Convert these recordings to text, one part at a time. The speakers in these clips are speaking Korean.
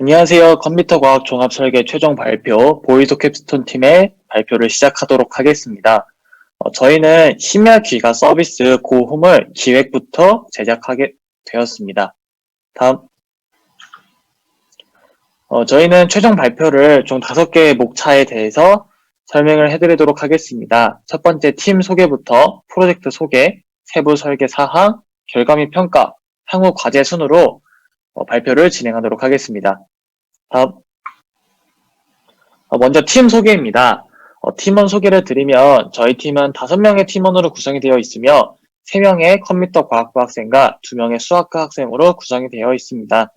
안녕하세요. 컴퓨터 과학 종합 설계 최종 발표 보이도 캡스톤 팀의 발표를 시작하도록 하겠습니다. 저희는 심야 기가 서비스 고홈을 기획부터 제작하게 되었습니다. 다음, 저희는 최종 발표를 총 5개의 목차에 대해서 설명을 해드리도록 하겠습니다. 첫 번째 팀 소개부터 프로젝트 소개, 세부 설계 사항, 결과 및 평가, 향후 과제 순으로 발표를 진행하도록 하겠습니다. 다음, 먼저 팀 소개입니다. 팀원 소개를 드리면 저희 팀은 5명의 팀원으로 구성이 되어 있으며 3명의 컴퓨터 과학부 학생과 2명의 수학과 학생으로 구성이 되어 있습니다.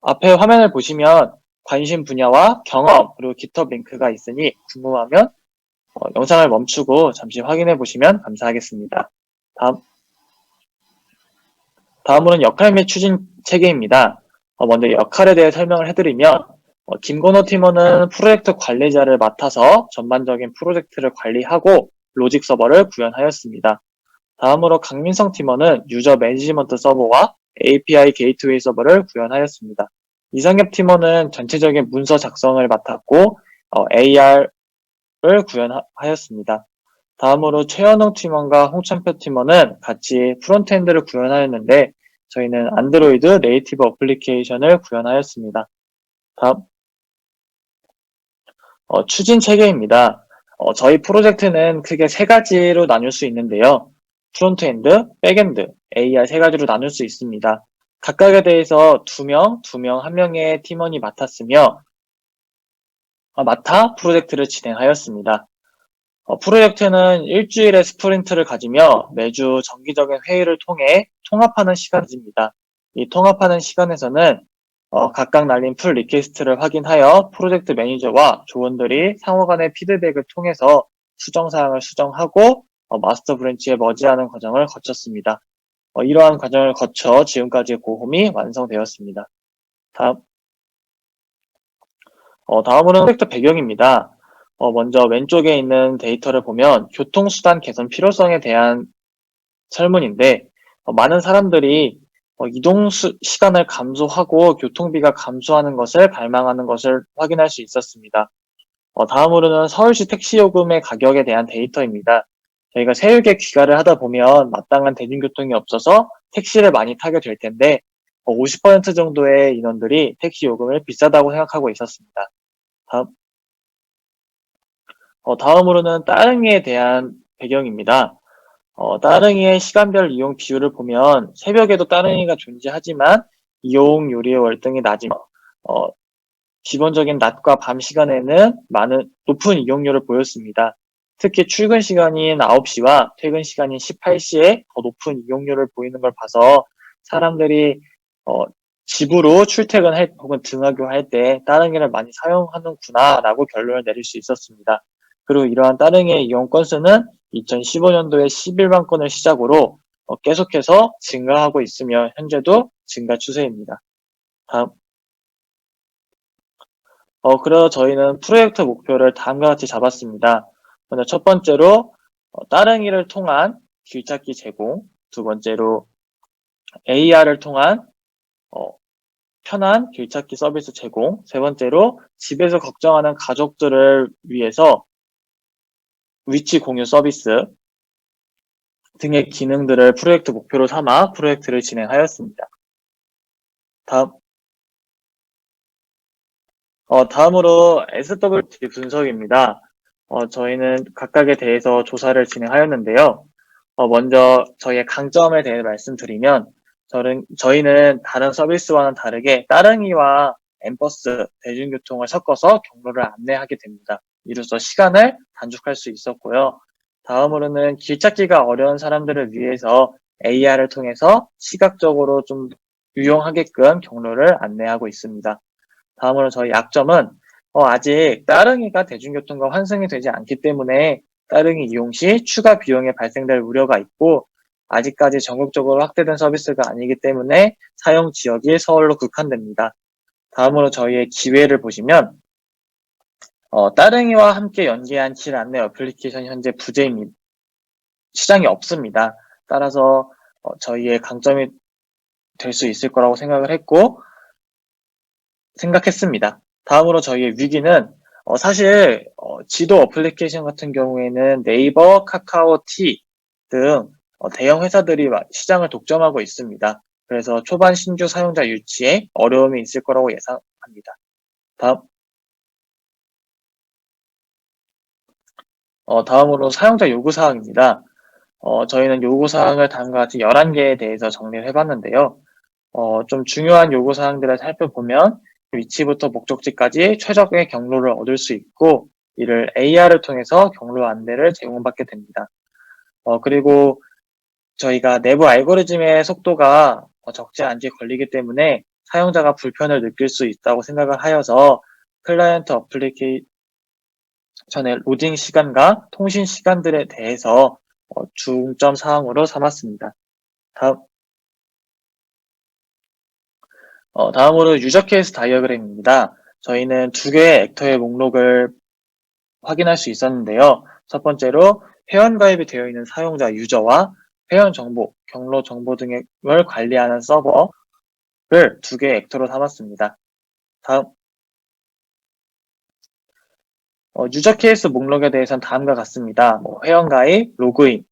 앞에 화면을 보시면 관심 분야와 경험 그리고 GitHub 링크가 있으니 궁금하면 영상을 멈추고 잠시 확인해 보시면 감사하겠습니다. 다음으로는 역할 및 추진 체계입니다. 먼저 역할에 대해 설명을 해드리면 김건호 팀원은 프로젝트 관리자를 맡아서 전반적인 프로젝트를 관리하고 로직 서버를 구현하였습니다. 다음으로 강민성 팀원은 유저 매니지먼트 서버와 API 게이트웨이 서버를 구현하였습니다. 이상엽 팀원은 전체적인 문서 작성을 맡았고 AR을 구현하였습니다. 다음으로 최현웅 팀원과 홍천표 팀원은 같이 프론트엔드를 구현하였는데 저희는 안드로이드 네이티브 어플리케이션을 구현하였습니다. 다음, 추진 체계입니다. 저희 프로젝트는 크게 3가지로 나눌 수 있는데요. 프론트엔드, 백엔드, AR 3가지로 나눌 수 있습니다. 각각에 대해서 2명, 1명의 팀원이 맡아 프로젝트를 진행하였습니다. 프로젝트는 일주일의 스프린트를 가지며 매주 정기적인 회의를 통해 통합하는 시간을 가집니다. 이 통합하는 시간에서는 각각 날린 풀 리퀘스트를 확인하여 프로젝트 매니저와 조원들이 상호 간의 피드백을 통해서 수정사항을 수정하고 마스터 브랜치에 머지하는 과정을 거쳤습니다. 이러한 과정을 거쳐 지금까지 고홈이 완성되었습니다. 다음으로는 프로젝트 배경입니다. 먼저 왼쪽에 있는 데이터를 보면 교통수단 개선 필요성에 대한 설문인데 많은 사람들이 이동 시간을 감소하고 교통비가 감소하는 것을 발망하는 것을 확인할 수 있었습니다. 다음으로는 서울시 택시 요금의 가격에 대한 데이터입니다. 저희가 세육에 귀가를 하다 보면 마땅한 대중교통이 없어서 택시를 많이 타게 될 텐데 50% 정도의 인원들이 택시 요금을 비싸다고 생각하고 있었습니다. 다음으로는 따릉이에 대한 배경입니다. 따릉이의 시간별 이용 비율을 보면 새벽에도 따릉이가 존재하지만 이용률이 월등히 낮으며 기본적인 낮과 밤 시간에는 높은 이용률을 보였습니다. 특히 출근 시간인 9시와 퇴근 시간인 18시에 더 높은 이용률을 보이는 걸 봐서 사람들이 집으로 출퇴근할 혹은 등하교할 때 따릉이를 많이 사용하는구나라고 결론을 내릴 수 있었습니다. 그리고 이러한 따릉이의 이용 건수는 2015년도에 11만 건을 시작으로 계속해서 증가하고 있으며 현재도 증가 추세입니다. 다음. 그래서 저희는 프로젝트 목표를 다음과 같이 잡았습니다. 먼저 첫 번째로 따릉이를 통한 길찾기 제공, 두 번째로 AR을 통한 편한 길찾기 서비스 제공, 세 번째로 집에서 걱정하는 가족들을 위해서 위치 공유 서비스 등의 기능들을 프로젝트 목표로 삼아 프로젝트를 진행하였습니다. 다음으로 SWT 분석입니다. 저희는 각각에 대해서 조사를 진행하였는데요. 먼저 저희의 강점에 대해 말씀드리면 저희는 다른 서비스와는 다르게 따릉이와 엠버스, 대중교통을 섞어서 경로를 안내하게 됩니다. 이로써 시간을 단축할 수 있었고요. 다음으로는 길찾기가 어려운 사람들을 위해서 AR을 통해서 시각적으로 좀 유용하게끔 경로를 안내하고 있습니다. 다음으로 저희 약점은 아직 따릉이가 대중교통과 환승이 되지 않기 때문에 따릉이 이용 시 추가 비용이 발생될 우려가 있고 아직까지 전국적으로 확대된 서비스가 아니기 때문에 사용 지역이 서울로 국한됩니다. 다음으로 저희의 기회를 보시면 따릉이와 함께 연계한 길 안내 어플리케이션 현재 부재입니다. 시장이 없습니다. 따라서 저희의 강점이 될 수 있을 거라고 생각을 했고 생각했습니다. 다음으로 저희의 위기는 사실 지도 어플리케이션 같은 경우에는 네이버, 카카오티 등 대형 회사들이 시장을 독점하고 있습니다. 그래서 초반 신규 사용자 유치에 어려움이 있을 거라고 예상합니다. 다음으로 사용자 요구사항입니다. 저희는 요구사항을 다음과 같이 11개에 대해서 정리를 해봤는데요. 좀 중요한 요구사항들을 살펴보면 위치부터 목적지까지 최적의 경로를 얻을 수 있고 이를 AR을 통해서 경로 안내를 제공받게 됩니다. 그리고 저희가 내부 알고리즘의 속도가 적지 않게 걸리기 때문에 사용자가 불편을 느낄 수 있다고 생각을 하여서 클라이언트 어플리케이션의 로딩 시간과 통신 시간들에 대해서 중점 사항으로 삼았습니다. 다음으로 유저 케이스 다이어그램입니다. 저희는 두 개의 액터의 목록을 확인할 수 있었는데요. 첫 번째로 회원가입이 되어 있는 사용자 유저와 회원 정보, 경로 정보 등을 관리하는 서버를 두 개의 액터로 삼았습니다. 다음, 유저 케이스 목록에 대해서는 다음과 같습니다. 회원가입, 로그인,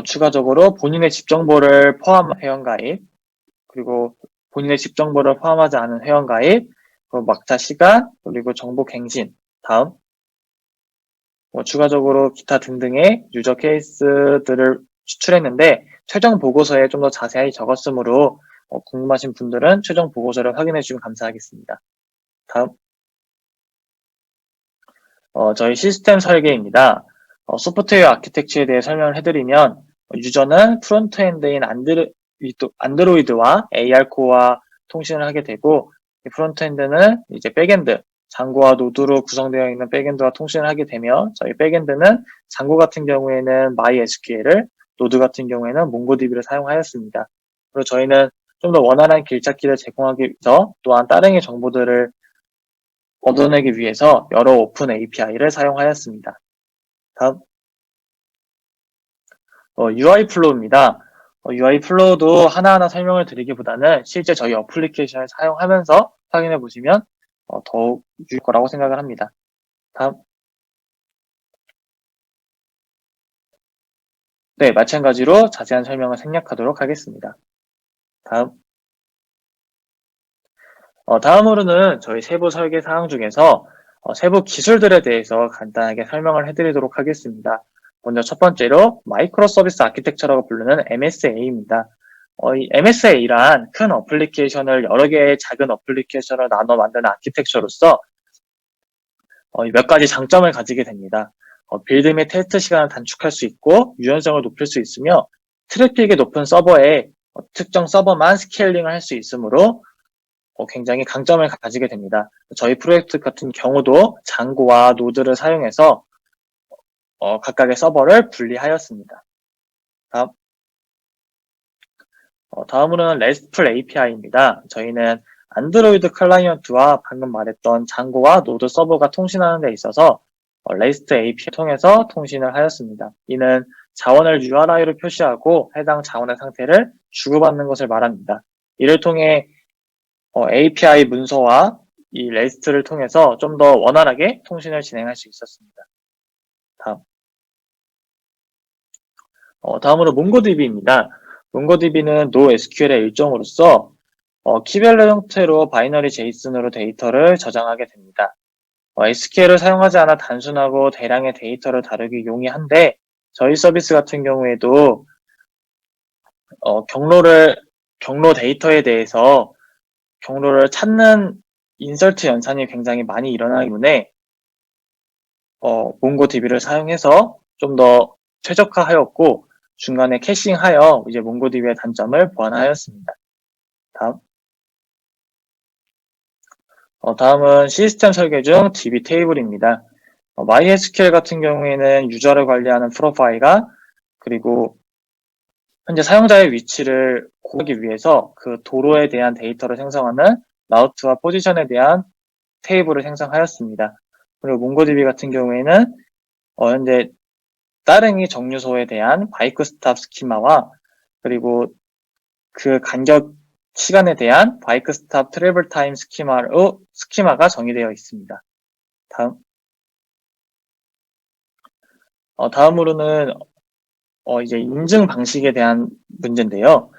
추가적으로 본인의 집 정보를 포함한 회원가입, 그리고 본인의 집 정보를 포함하지 않은 회원가입, 막차 시간, 그리고 정보 갱신, 다음, 추가적으로 기타 등등의 유저 케이스들을 추출했는데 최종 보고서에 좀 더 자세히 적었으므로 궁금하신 분들은 최종 보고서를 확인해 주시면 감사하겠습니다. 다음, 저희 시스템 설계입니다. 소프트웨어 아키텍처에 대해 설명을 해드리면 유저는 프론트엔드인 안드로이드와 AR코어와 통신을 하게 되고 프론트엔드는 이제 백엔드, 장고와 노드로 구성되어 있는 백엔드와 통신을 하게 되며 저희 백엔드는 장고 같은 경우에는 MySQL을, 노드 같은 경우에는 몽고DB를 사용하였습니다. 그리고 저희는 좀 더 원활한 길찾기를 제공하기 위해서 또한 따릉이 정보들을 얻어내기 위해서 여러 오픈 API를 사용하였습니다. 다음, UI 플로우입니다. UI 플로우도 하나하나 설명을 드리기보다는 실제 저희 어플리케이션을 사용하면서 확인해 보시면 더욱 유익할 거라고 생각을 합니다. 다음, 네, 마찬가지로 자세한 설명을 생략하도록 하겠습니다. 다음, 다음으로는 저희 세부 설계 사항 중에서 세부 기술들에 대해서 간단하게 설명을 해드리도록 하겠습니다. 먼저 첫 번째로 마이크로 서비스 아키텍처라고 부르는 MSA입니다. 이 MSA란 큰 어플리케이션을 여러 개의 작은 어플리케이션을 나눠 만드는 아키텍처로서 몇 가지 장점을 가지게 됩니다. 빌드 및 테스트 시간을 단축할 수 있고 유연성을 높일 수 있으며 트래픽이 높은 서버에 특정 서버만 스케일링을 할 수 있으므로 굉장히 강점을 가지게 됩니다. 저희 프로젝트 같은 경우도 장고와 노드를 사용해서 각각의 서버를 분리하였습니다. 다음으로는 RESTful API입니다. 저희는 안드로이드 클라이언트와 방금 말했던 장고와 노드 서버가 통신하는 데 있어서 REST API 통해서 통신을 하였습니다. 이는 자원을 URI로 표시하고 해당 자원의 상태를 주고받는 것을 말합니다. 이를 통해 API 문서와 이 REST를 통해서 좀 더 원활하게 통신을 진행할 수 있었습니다. 다음으로 몽고DB입니다. 몽고DB는 NoSQL의 일종으로서 키별로 형태로 바이너리 제이슨으로 데이터를 저장하게 됩니다. SQL을 사용하지 않아 단순하고 대량의 데이터를 다루기 용이한데 저희 서비스 같은 경우에도 경로 데이터에 대해서 경로를 찾는 인설트 연산이 굉장히 많이 일어나기 때문에 몽고DB를 사용해서 좀 더 최적화하였고 중간에 캐싱하여 이제 몽고DB의 단점을 보완하였습니다. 다음은 시스템 설계 중 DB 테이블입니다. MySQL 같은 경우에는 유저를 관리하는 프로파일과 그리고 현재 사용자의 위치를 구하기 위해서 그 도로에 대한 데이터를 생성하는 라우트와 포지션에 대한 테이블을 생성하였습니다. 그리고 몽고DB 같은 경우에는 현재 따릉이 정류소에 대한 바이크 스탑 스키마와 그리고 그 간격 시간에 대한 바이크 스탑 트래블 타임 스키마가 정의되어 있습니다. 다음으로는 이제 인증 방식에 대한 문제인데요.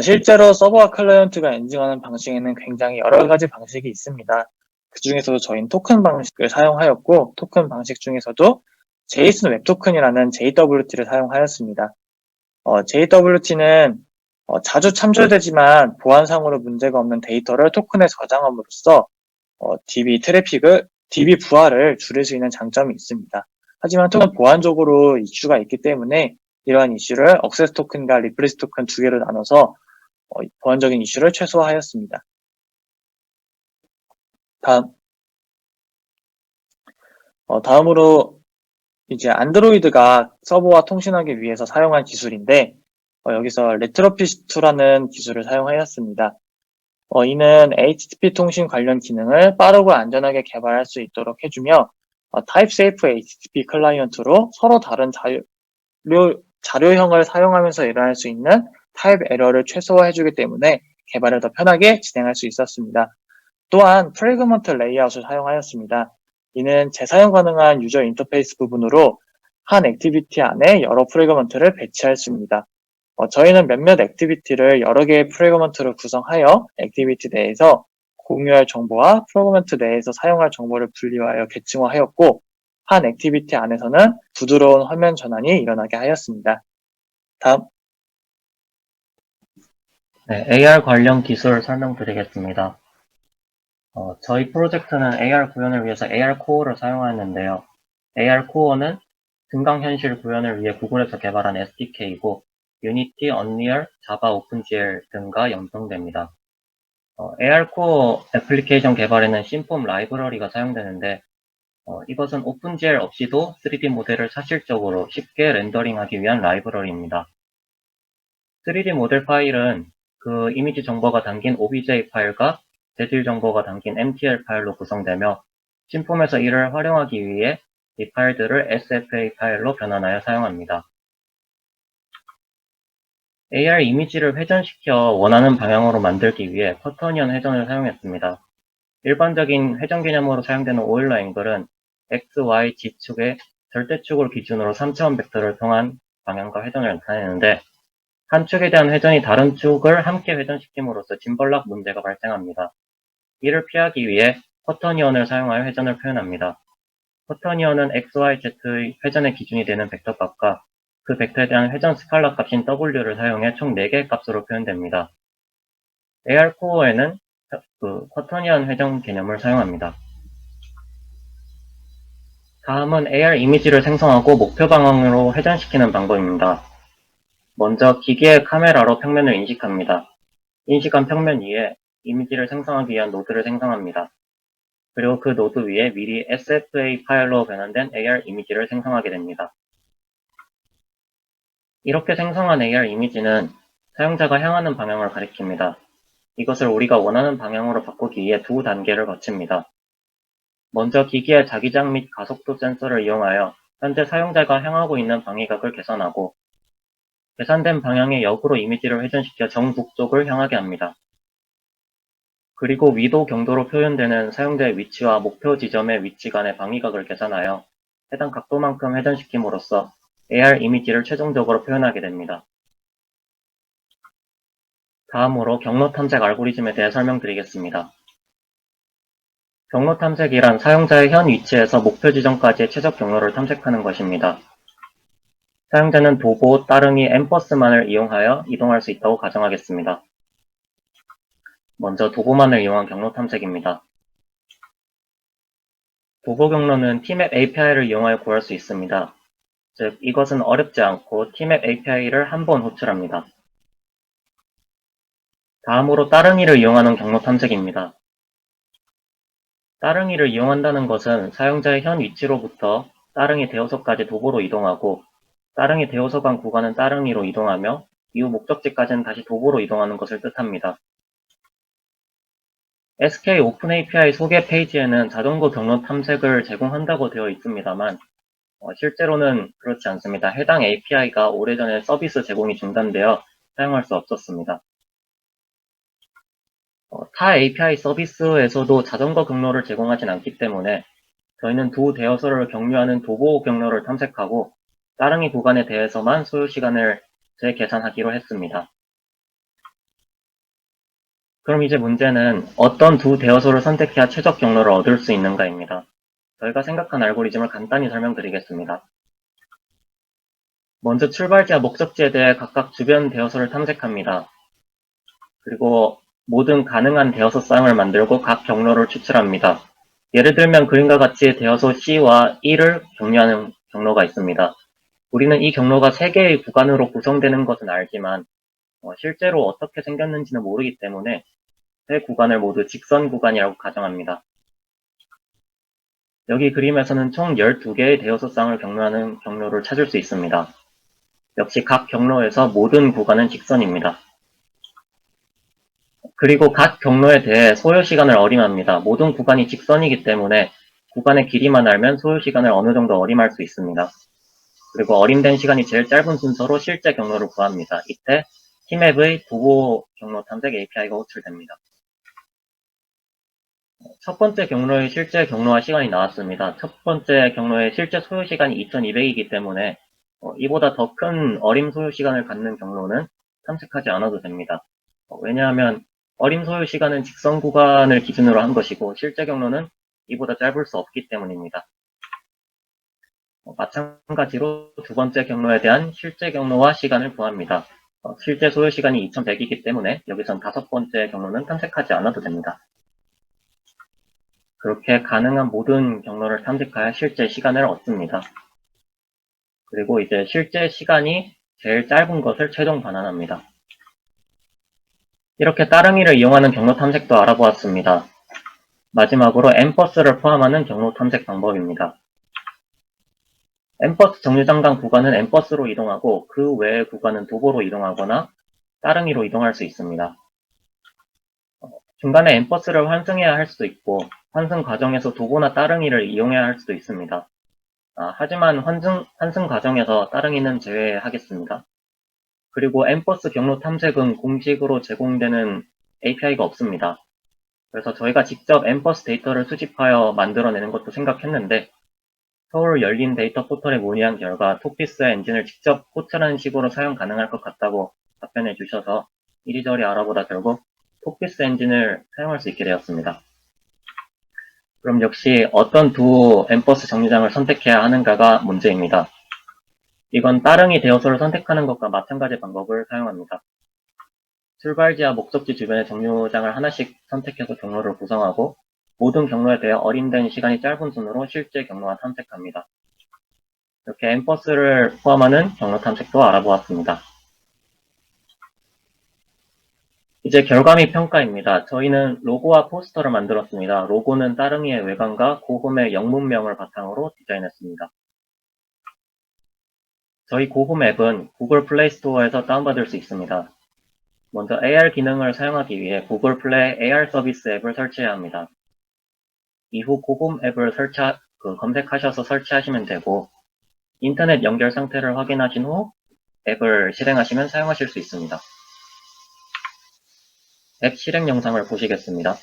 실제로 서버와 클라이언트가 인증하는 방식에는 굉장히 여러 가지 방식이 있습니다. 그 중에서도 저희는 토큰 방식을 사용하였고, 토큰 방식 중에서도 JSON 웹 토큰이라는 JWT를 사용하였습니다. JWT는 자주 참조되지만 보안상으로 문제가 없는 데이터를 토큰에 저장함으로써 DB 부하를 줄일 수 있는 장점이 있습니다. 하지만 토큰 보안적으로 이슈가 있기 때문에 이러한 이슈를 억세스 토큰과 리플레이스 토큰 두 개로 나눠서 보안적인 이슈를 최소화하였습니다. 다음으로 이제 안드로이드가 서버와 통신하기 위해서 사용한 기술인데 여기서 레트로피스2라는 기술을 사용하였습니다. 이는 HTTP 통신 관련 기능을 빠르고 안전하게 개발할 수 있도록 해주며 타입 세이프 HTTP 클라이언트로 서로 다른 자료형을 사용하면서 일어날 수 있는 타입 에러를 최소화해주기 때문에 개발을 더 편하게 진행할 수 있었습니다. 또한 프래그먼트 레이아웃을 사용하였습니다. 이는 재사용 가능한 유저 인터페이스 부분으로 한 액티비티 안에 여러 프래그먼트를 배치할 수 있습니다. 저희는 몇몇 액티비티를 여러 개의 프래그먼트로 구성하여 액티비티 내에서 공유할 정보와 프래그먼트 내에서 사용할 정보를 분리하여 계층화하였고, 한 액티비티 안에서는 부드러운 화면 전환이 일어나게 하였습니다. 다음. 네, AR 관련 기술 설명드리겠습니다. 저희 프로젝트는 AR 구현을 위해서 AR 코어를 사용하였는데요. AR 코어는 증강현실 구현을 위해 구글에서 개발한 SDK이고, 유니티, 언리얼, 자바, 오픈GL 등과 연동됩니다. AR 코어 애플리케이션 개발에는 심폼 라이브러리가 사용되는데, 이것은 오픈GL 없이도 3D 모델을 사실적으로 쉽게 렌더링하기 위한 라이브러리입니다. 3D 모델 파일은 그 이미지 정보가 담긴 OBJ 파일과 재질 정보가 담긴 MTL 파일로 구성되며, 심폼에서 이를 활용하기 위해 이 파일들을 SFA 파일로 변환하여 사용합니다. AR 이미지를 회전시켜 원하는 방향으로 만들기 위해 쿼터니언 회전을 사용했습니다. 일반적인 회전 개념으로 사용되는 오일러 앵글은 X, Y, G축의 절대축을 기준으로 3차원 벡터를 통한 방향과 회전을 나타내는데, 한 축에 대한 회전이 다른 축을 함께 회전시킴으로써 짐벌락 문제가 발생합니다. 이를 피하기 위해 쿼터니언을 사용하여 회전을 표현합니다. 쿼터니언은 XYZ의 회전의 기준이 되는 벡터값과 그 벡터에 대한 회전 스칼라 값인 W를 사용해 총 4개의 값으로 표현됩니다. AR 코어에는 쿼터니언 회전 개념을 사용합니다. 다음은 AR 이미지를 생성하고 목표 방향으로 회전시키는 방법입니다. 먼저 기계의 카메라로 평면을 인식합니다. 인식한 평면 위에 이미지를 생성하기 위한 노드를 생성합니다. 그리고 그 노드 위에 미리 SFA 파일로 변환된 AR 이미지를 생성하게 됩니다. 이렇게 생성한 AR 이미지는 사용자가 향하는 방향을 가리킵니다. 이것을 우리가 원하는 방향으로 바꾸기 위해 두 단계를 거칩니다. 먼저 기기의 자기장 및 가속도 센서를 이용하여 현재 사용자가 향하고 있는 방위각을 계산하고, 계산된 방향의 역으로 이미지를 회전시켜 정북쪽을 향하게 합니다. 그리고 위도 경도로 표현되는 사용자의 위치와 목표 지점의 위치 간의 방위각을 계산하여 해당 각도만큼 회전시킴으로써 AR 이미지를 최종적으로 표현하게 됩니다. 다음으로 경로 탐색 알고리즘에 대해 설명드리겠습니다. 경로 탐색이란 사용자의 현 위치에서 목표 지점까지의 최적 경로를 탐색하는 것입니다. 사용자는 도보, 따릉이, 엠버스만을 이용하여 이동할 수 있다고 가정하겠습니다. 먼저 도보만을 이용한 경로 탐색입니다. 도보 경로는 Tmap API를 이용하여 구할 수 있습니다. 즉, 이것은 어렵지 않고 Tmap API를 한 번 호출합니다. 다음으로 따릉이를 이용하는 경로 탐색입니다. 따릉이를 이용한다는 것은 사용자의 현 위치로부터 따릉이 대여소까지 도보로 이동하고, 따릉이 대여소 간 구간은 따릉이로 이동하며 이후 목적지까지는 다시 도보로 이동하는 것을 뜻합니다. SK 오픈 API 소개 페이지에는 자전거 경로 탐색을 제공한다고 되어 있습니다만, 실제로는 그렇지 않습니다. 해당 API가 오래전에 서비스 제공이 중단되어 사용할 수 없었습니다. 타 API 서비스에서도 자전거 경로를 제공하진 않기 때문에 저희는 두 대여소를 경유하는 도보 경로를 탐색하고 따릉이 구간에 대해서만 소요 시간을 재계산하기로 했습니다. 그럼 이제 문제는 어떤 두 대여소를 선택해야 최적 경로를 얻을 수 있는가입니다. 저희가 생각한 알고리즘을 간단히 설명드리겠습니다. 먼저 출발지와 목적지에 대해 각각 주변 대여소를 탐색합니다. 그리고 모든 가능한 대여소 쌍을 만들고 각 경로를 추출합니다. 예를 들면 그림과 같이 대여소 C와 E를 경유하는 경로가 있습니다. 우리는 이 경로가 3개의 구간으로 구성되는 것은 알지만 실제로 어떻게 생겼는지는 모르기 때문에 세 구간을 모두 직선 구간이라고 가정합니다. 여기 그림에서는 총 12개의 대여소 쌍을 경유하는 경로를 찾을 수 있습니다. 역시 각 경로에서 모든 구간은 직선입니다. 그리고 각 경로에 대해 소요 시간을 어림합니다. 모든 구간이 직선이기 때문에 구간의 길이만 알면 소요 시간을 어느 정도 어림할 수 있습니다. 그리고 어림된 시간이 제일 짧은 순서로 실제 경로를 구합니다. 이때 T맵의 도보 경로 탐색 API가 호출됩니다. 첫 번째 경로의 실제 경로와 시간이 나왔습니다. 첫 번째 경로의 실제 소요 시간이 2200이기 때문에 이보다 더 큰 어림 소요 시간을 갖는 경로는 탐색하지 않아도 됩니다. 왜냐하면 어림 소요 시간은 직선 구간을 기준으로 한 것이고 실제 경로는 이보다 짧을 수 없기 때문입니다. 마찬가지로 두 번째 경로에 대한 실제 경로와 시간을 구합니다. 실제 소요 시간이 2100이기 때문에 여기선 다섯 번째 경로는 탐색하지 않아도 됩니다. 그렇게 가능한 모든 경로를 탐색하여 실제 시간을 얻습니다. 그리고 이제 실제 시간이 제일 짧은 것을 최종 반환합니다. 이렇게 따릉이를 이용하는 경로 탐색도 알아보았습니다. 마지막으로 엠버스를 포함하는 경로 탐색 방법입니다. 엠버스 정류장 구간은 엠버스로 이동하고 그 외의 구간은 도보로 이동하거나 따릉이로 이동할 수 있습니다. 중간에 엠버스를 환승해야 할 수도 있고 환승 과정에서 도보나 따릉이를 이용해야 할 수도 있습니다. 하지만 환승 과정에서 따릉이는 제외하겠습니다. 그리고 엠버스 경로 탐색은 공식으로 제공되는 API가 없습니다. 그래서 저희가 직접 엠버스 데이터를 수집하여 만들어내는 것도 생각했는데 서울 열린 데이터 포털에 문의한 결과 토피스 엔진을 직접 호출하는 식으로 사용 가능할 것 같다고 답변해 주셔서 이리저리 알아보다 결국 토피스 엔진을 사용할 수 있게 되었습니다. 그럼 역시 어떤 두 엠버스 정류장을 선택해야 하는가가 문제입니다. 이건 따릉이 대여소를 선택하는 것과 마찬가지 방법을 사용합니다. 출발지와 목적지 주변의 정류장을 하나씩 선택해서 경로를 구성하고 모든 경로에 대해 어림된 시간이 짧은 순으로 실제 경로와 탐색합니다. 이렇게 엠버스를 포함하는 경로 탐색도 알아보았습니다. 이제 결과및 평가입니다. 저희는 로고와 포스터를 만들었습니다. 로고는 따릉이의 외관과 고홈의 영문명을 바탕으로 디자인했습니다. 저희 고홈 앱은 구글 플레이 스토어에서 다운받을 수 있습니다. 먼저 AR 기능을 사용하기 위해 구글 플레이 AR 서비스 앱을 설치해야 합니다. 이후 고홈 앱을 검색하셔서 설치하시면 되고 인터넷 연결 상태를 확인하신 후 앱을 실행하시면 사용하실 수 있습니다. 앱 실행 영상을 보시겠습니다.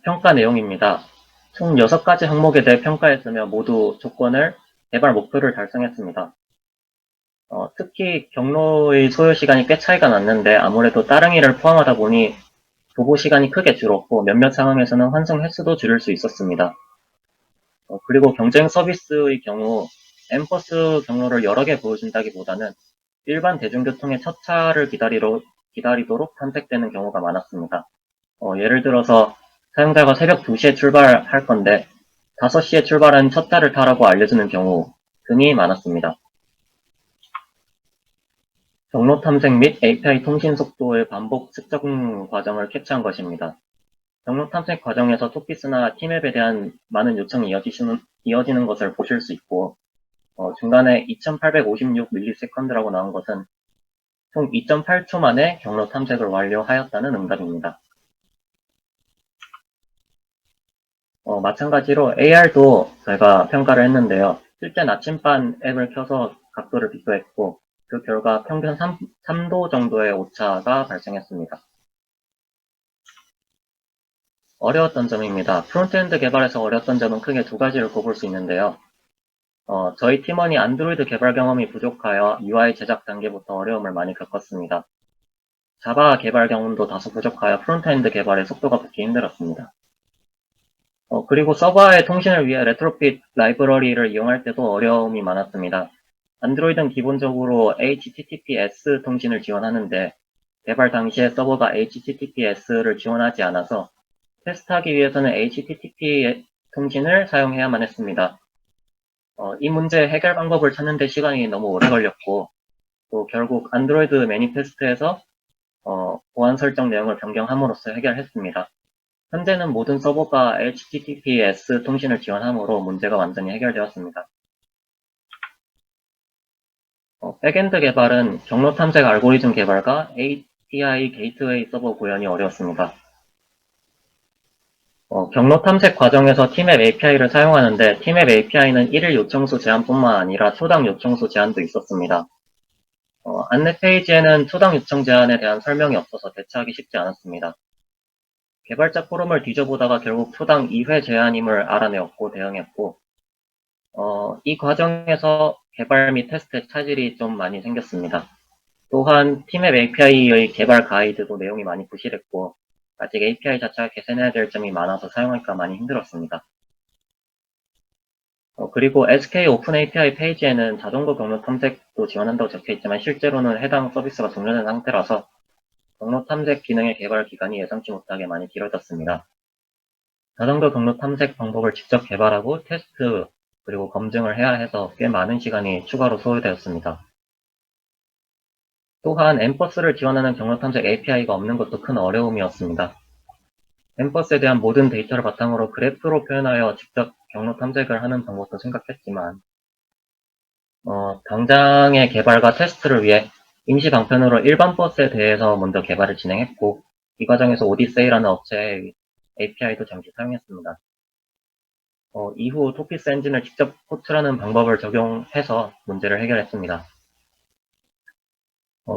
평가 내용입니다. 총 6가지 항목에 대해 평가했으며 모두 조건을 개발 목표를 달성했습니다. 특히 경로의 소요 시간이 꽤 차이가 났는데 아무래도 따릉이를 포함하다 보니 도보 시간이 크게 줄었고 몇몇 상황에서는 환승 횟수도 줄일 수 있었습니다. 그리고 경쟁 서비스의 경우 M버스 경로를 여러 개 보여준다기보다는 일반 대중교통의 첫 차를 기다리도록 탐색되는 경우가 많았습니다. 예를 들어서 사용자가 새벽 2시에 출발할 건데 5시에 출발한 첫 차를 타라고 알려주는 경우 등이 많았습니다. 경로 탐색 및 API 통신 속도의 반복 측정 과정을 캡처한 것입니다. 경로 탐색 과정에서 토피스나 티맵에 대한 많은 요청이 이어지는 것을 보실 수 있고, 중간에 2856ms라고 나온 것은 총 2.8초 만에 경로 탐색을 완료하였다는 응답입니다. 마찬가지로 AR도 저희가 평가를 했는데요. 실제 나침반 앱을 켜서 각도를 비교했고, 그 결과 평균 3도 정도의 오차가 발생했습니다. 어려웠던 점입니다. 프론트엔드 개발에서 어려웠던 점은 크게 두 가지를 꼽을 수 있는데요. 저희 팀원이 안드로이드 개발 경험이 부족하여 UI 제작 단계부터 어려움을 많이 겪었습니다. 자바 개발 경험도 다소 부족하여 프론트엔드 개발에 속도가 붙기 힘들었습니다. 그리고 서버와의 통신을 위해 레트로핏 라이브러리를 이용할 때도 어려움이 많았습니다. 안드로이드는 기본적으로 HTTPS 통신을 지원하는데 개발 당시에 서버가 HTTPS를 지원하지 않아서 테스트하기 위해서는 HTTP 통신을 사용해야만 했습니다. 이 문제의 해결 방법을 찾는 데 시간이 너무 오래 걸렸고 또 결국 안드로이드 매니페스트에서 보안 설정 내용을 변경함으로써 해결했습니다. 현재는 모든 서버가 HTTPS 통신을 지원하므로 문제가 완전히 해결되었습니다. 백엔드 개발은 경로 탐색 알고리즘 개발과 API 게이트웨이 서버 구현이 어려웠습니다. 경로 탐색 과정에서 티맵 API를 사용하는데 티맵 API는 1일 요청수 제한뿐만 아니라 초당 요청수 제한도 있었습니다. 안내 페이지에는 초당 요청 제한에 대한 설명이 없어서 대처하기 쉽지 않았습니다. 개발자 포럼을 뒤져보다가 결국 초당 2회 제한임을 알아내었고 대응했고 이 과정에서 개발 및 테스트에 차질이 좀 많이 생겼습니다. 또한 티맵 API의 개발 가이드도 내용이 많이 부실했고 아직 API 자체가 개선해야 될 점이 많아서 사용하기가 많이 힘들었습니다. 그리고 SK 오픈 API 페이지에는 자동거 경로 탐색도 지원한다고 적혀있지만 실제로는 해당 서비스가 종료된 상태라서 경로 탐색 기능의 개발 기간이 예상치 못하게 많이 길어졌습니다. 자동거 경로 탐색 방법을 직접 개발하고 테스트 그리고 검증을 해야 해서 꽤 많은 시간이 추가로 소요되었습니다. 또한 엠버스를 지원하는 경로 탐색 API가 없는 것도 큰 어려움이었습니다. 엠버스에 대한 모든 데이터를 바탕으로 그래프로 표현하여 직접 경로 탐색을 하는 방법도 생각했지만 당장의 개발과 테스트를 위해 임시 방편으로 일반 버스에 대해서 먼저 개발을 진행했고 이 과정에서 오디세이라는 업체의 API도 잠시 사용했습니다. 이후 토피스 엔진을 직접 호출하는 방법을 적용해서 문제를 해결했습니다.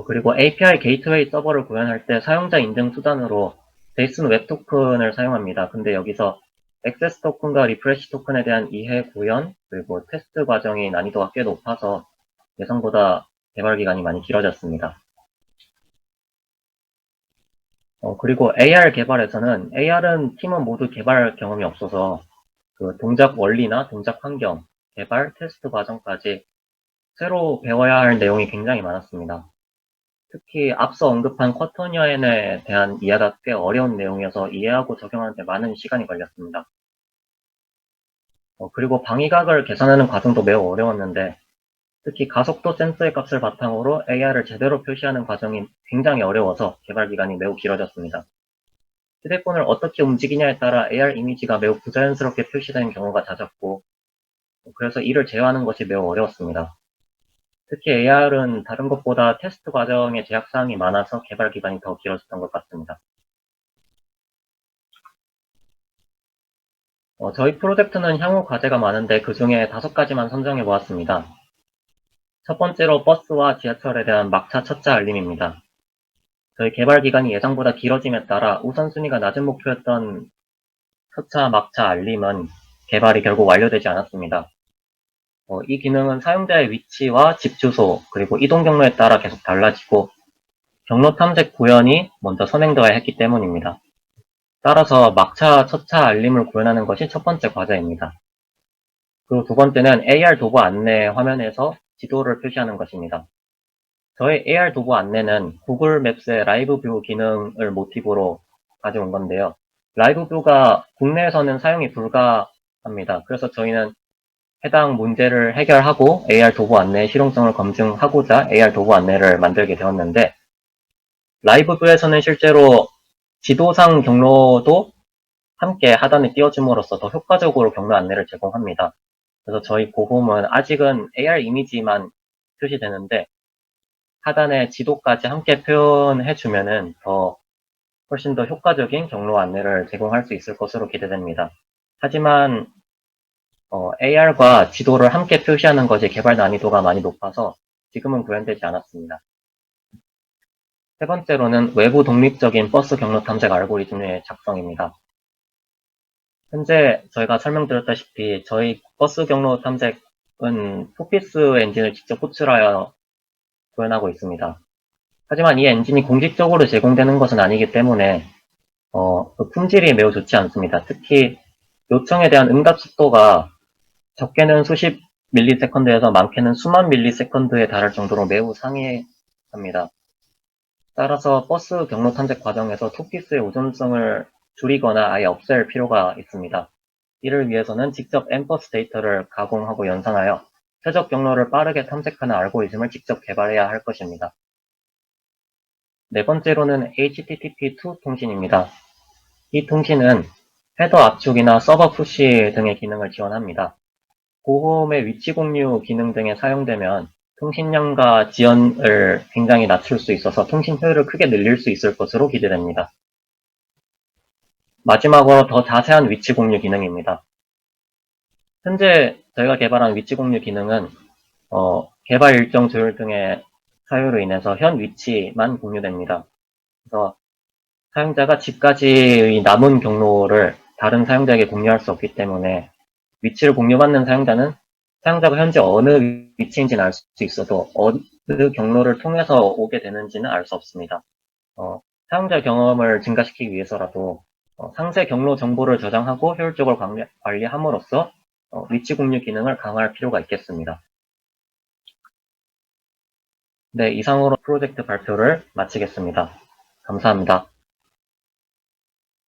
그리고 API 게이트웨이 서버를 구현할 때 사용자 인증 수단으로 JSON 웹 토큰을 사용합니다. 근데 여기서 액세스 토큰과 리프레시 토큰에 대한 이해 구현, 그리고 테스트 과정이 난이도가 꽤 높아서 예상보다 개발 기간이 많이 길어졌습니다. 그리고 AR 개발에서는 AR은 팀원 모두 개발 경험이 없어서 그 동작 원리나 동작 환경, 개발, 테스트 과정까지 새로 배워야 할 내용이 굉장히 많았습니다. 특히 앞서 언급한 쿼터니언에 대한 이해가 꽤 어려운 내용이어서 이해하고 적용하는 데 많은 시간이 걸렸습니다. 그리고 방위각을 계산하는 과정도 매우 어려웠는데 특히 가속도 센서의 값을 바탕으로 AR을 제대로 표시하는 과정이 굉장히 어려워서 개발 기간이 매우 길어졌습니다. 휴대폰을 어떻게 움직이냐에 따라 AR 이미지가 매우 부자연스럽게 표시되는 경우가 잦았고 그래서 이를 제어하는 것이 매우 어려웠습니다. 특히 AR은 다른 것보다 테스트 과정에 제약사항이 많아서 개발 기간이 더 길어졌던 것 같습니다. 저희 프로젝트는 향후 과제가 많은데 그 중에 5가지만 선정해 보았습니다. 첫 번째로 버스와 지하철에 대한 막차 첫차 알림입니다. 저희 개발 기간이 예상보다 길어짐에 따라 우선순위가 낮은 목표였던 첫차, 막차 알림은 개발이 결국 완료되지 않았습니다. 이 기능은 사용자의 위치와 집 주소, 그리고 이동 경로에 따라 계속 달라지고 경로 탐색 구현이 먼저 선행되어야 했기 때문입니다. 따라서 막차, 첫차 알림을 구현하는 것이 첫 번째 과제입니다. 그리고 두 번째는 AR 도보 안내 화면에서 지도를 표시하는 것입니다. 저희 AR 도보 안내는 구글 맵스의 라이브 뷰 기능을 모티브로 가져온 건데요. 라이브 뷰가 국내에서는 사용이 불가합니다. 그래서 저희는 해당 문제를 해결하고 AR 도보 안내의 실용성을 검증하고자 AR 도보 안내를 만들게 되었는데, 라이브 뷰에서는 실제로 지도상 경로도 함께 하단에 띄워줌으로써 더 효과적으로 경로 안내를 제공합니다. 그래서 저희 고홈은 아직은 AR 이미지만 표시되는데 하단에 지도까지 함께 표현해주면은 훨씬 더 효과적인 경로 안내를 제공할 수 있을 것으로 기대됩니다. 하지만 AR과 지도를 함께 표시하는 것이 개발 난이도가 많이 높아서 지금은 구현되지 않았습니다. 세 번째로는 외부 독립적인 버스 경로 탐색 알고리즘의 작성입니다. 현재 저희가 설명드렸다시피 저희 버스 경로 탐색은 토피스 엔진을 직접 호출하여 구현하고 있습니다. 하지만 이 엔진이 공식적으로 제공되는 것은 아니기 때문에 그 품질이 매우 좋지 않습니다. 특히 요청에 대한 응답 속도가 적게는 수십 밀리세컨드에서 많게는 수만 밀리세컨드에 달할 정도로 매우 상이합니다. 따라서 버스 경로 탐색 과정에서 토피스의 오존성을 줄이거나 아예 없앨 필요가 있습니다. 이를 위해서는 직접 엠버스 데이터를 가공하고 연산하여 최적 경로를 빠르게 탐색하는 알고리즘을 직접 개발해야 할 것입니다. 네 번째로는 HTTP2 통신입니다. 이 통신은 헤더 압축이나 서버 푸시 등의 기능을 지원합니다. 고홈의 위치 공유 기능 등에 사용되면 통신량과 지연을 굉장히 낮출 수 있어서 통신 효율을 크게 늘릴 수 있을 것으로 기대됩니다. 마지막으로 더 자세한 위치 공유 기능입니다. 현재 저희가 개발한 위치 공유 기능은 개발 일정 조율 등의 사유로 인해서 현 위치만 공유됩니다. 그래서 사용자가 집까지의 남은 경로를 다른 사용자에게 공유할 수 없기 때문에 위치를 공유받는 사용자는 사용자가 현재 어느 위치인지는 알 수 있어도 어느 경로를 통해서 오게 되는지는 알 수 없습니다. 사용자 경험을 증가시키기 위해서라도 상세 경로 정보를 저장하고 효율적으로 관리함으로써 위치 공유 기능을 강화할 필요가 있겠습니다. 네, 이상으로 프로젝트 발표를 마치겠습니다. 감사합니다.